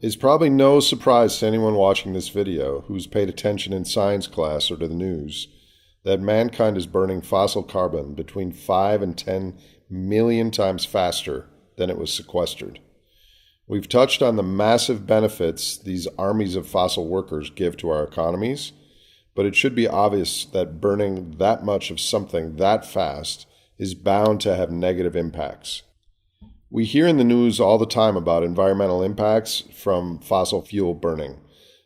It's probably no surprise to anyone watching this video who's paid attention in science class or to the news that mankind is burning fossil carbon between 5 and 10 million times faster than it was sequestered. We've touched on the massive benefits these armies of fossil workers give to our economies, but it should be obvious that burning that much of something that fast is bound to have negative impacts. We hear in the news all the time about environmental impacts from fossil fuel burning.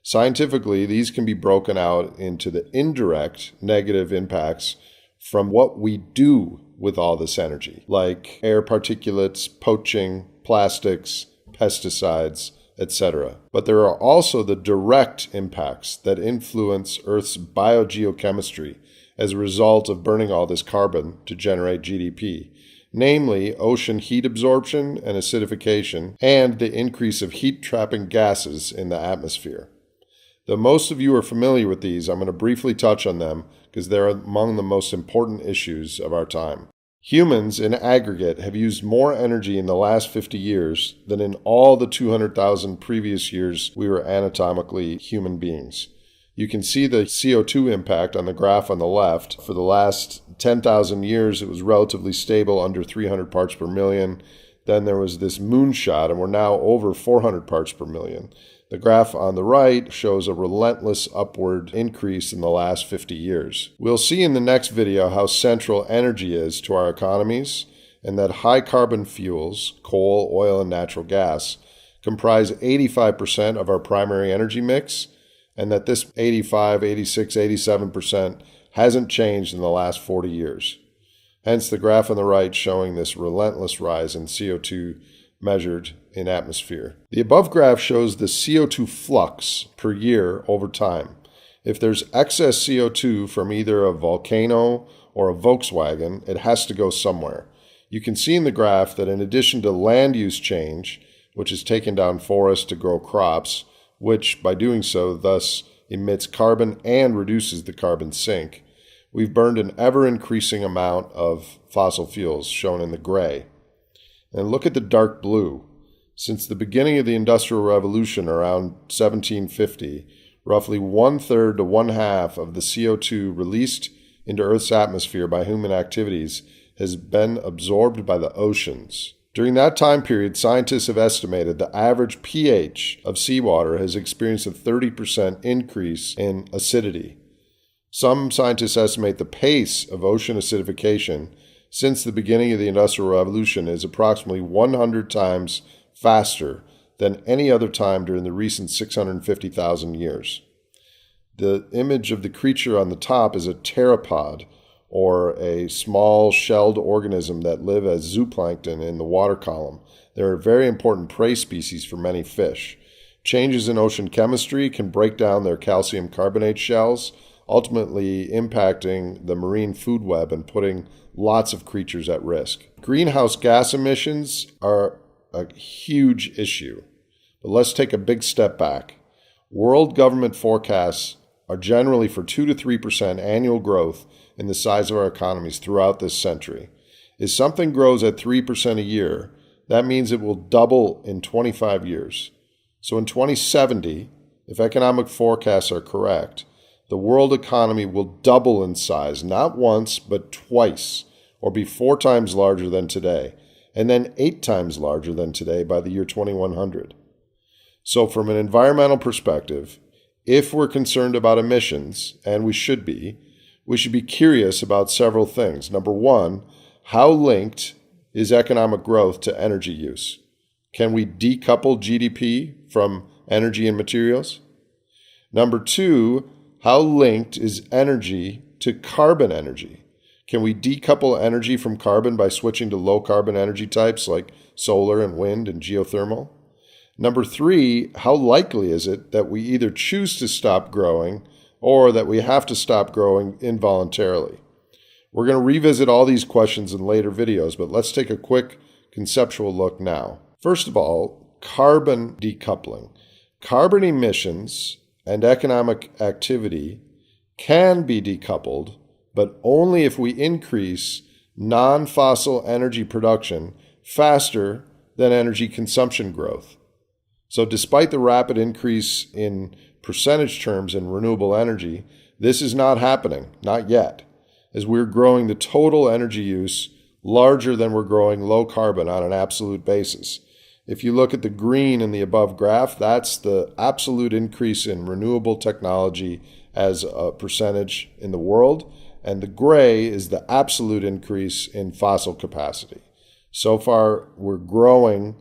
Scientifically, these can be broken out into the indirect negative impacts from what we do with all this energy, like air particulates, poaching, plastics, pesticides, etc. But there are also the direct impacts that influence Earth's biogeochemistry as a result of burning all this carbon to generate GDP, namely ocean heat absorption and acidification, and the increase of heat-trapping gases in the atmosphere. Though most of you are familiar with these, I'm going to briefly touch on them because they're among the most important issues of our time. Humans, in aggregate, have used more energy in the last 50 years than in all the 200,000 previous years we were anatomically human beings. You can see the CO2 impact on the graph on the left. For the last 10,000 years, it was relatively stable, under 300 parts per million. Then there was this moonshot, and we're now over 400 parts per million. The graph on the right shows a relentless upward increase in the last 50 years. We'll see in the next video how central energy is to our economies, and that high carbon fuels, coal, oil, and natural gas, comprise 85% of our primary energy mix, and that this 85, 86, 87% hasn't changed in the last 40 years. Hence the graph on the right showing this relentless rise in CO2 measured in atmosphere. The above graph shows the CO2 flux per year over time. If there's excess CO2 from either a volcano or a Volkswagen, it has to go somewhere. You can see in the graph that in addition to land use change, which has taken down forests to grow crops, which by doing so thus emits carbon and reduces the carbon sink, we've burned an ever-increasing amount of fossil fuels, shown in the gray. And look at the dark blue. Since the beginning of the Industrial Revolution around 1750, roughly 1/3 to 1/2 of the CO2 released into Earth's atmosphere by human activities has been absorbed by the oceans. During that time period, scientists have estimated the average pH of seawater has experienced a 30% increase in acidity. Some scientists estimate the pace of ocean acidification since the beginning of the Industrial Revolution is approximately 100 times faster than any other time during the recent 650,000 years. The image of the creature on the top is a pteropod, or a small shelled organism that live as zooplankton in the water column. They're a very important prey species for many fish. Changes in ocean chemistry can break down their calcium carbonate shells, ultimately impacting the marine food web and putting lots of creatures at risk. Greenhouse gas emissions are a huge issue, but let's take a big step back. World government forecasts are generally for 2 to 3% annual growth in the size of our economies throughout this century. If something grows at 3% a year, that means it will double in 25 years. So in 2070, if economic forecasts are correct, the world economy will double in size, not once, but twice, or be 4 times larger than today, and then 8 times larger than today by the year 2100. So from an environmental perspective, if we're concerned about emissions, and we should be curious about several things. Number one, how linked is economic growth to energy use? Can we decouple GDP from energy and materials? Number two, how linked is energy to carbon energy? Can we decouple energy from carbon by switching to low carbon energy types like solar and wind and geothermal? Number three, how likely is it that we either choose to stop growing or that we have to stop growing involuntarily? We're going to revisit all these questions in later videos, but let's take a quick conceptual look now. First of all, carbon decoupling. Carbon emissions and economic activity can be decoupled, but only if we increase non-fossil energy production faster than energy consumption growth. So despite the rapid increase in percentage terms in renewable energy, this is not happening, not yet, as we're growing the total energy use larger than we're growing low carbon on an absolute basis. If you look at the green in the above graph, that's the absolute increase in renewable technology as a percentage in the world, and the gray is the absolute increase in fossil capacity. So far, we're growing,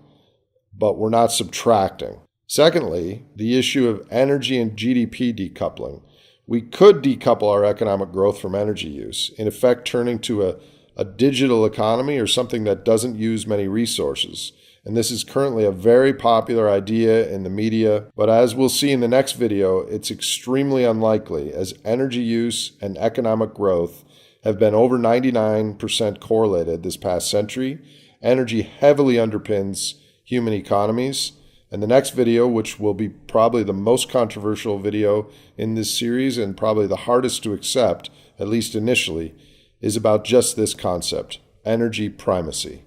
but we're not subtracting. Secondly, the issue of energy and GDP decoupling. We could decouple our economic growth from energy use, in effect turning to a digital economy or something that doesn't use many resources. And this is currently a very popular idea in the media, but as we'll see in the next video, it's extremely unlikely as energy use and economic growth have been over 99% correlated this past century. Energy heavily underpins human economies. And the next video, which will be probably the most controversial video in this series and probably the hardest to accept, at least initially, is about just this concept, energy primacy.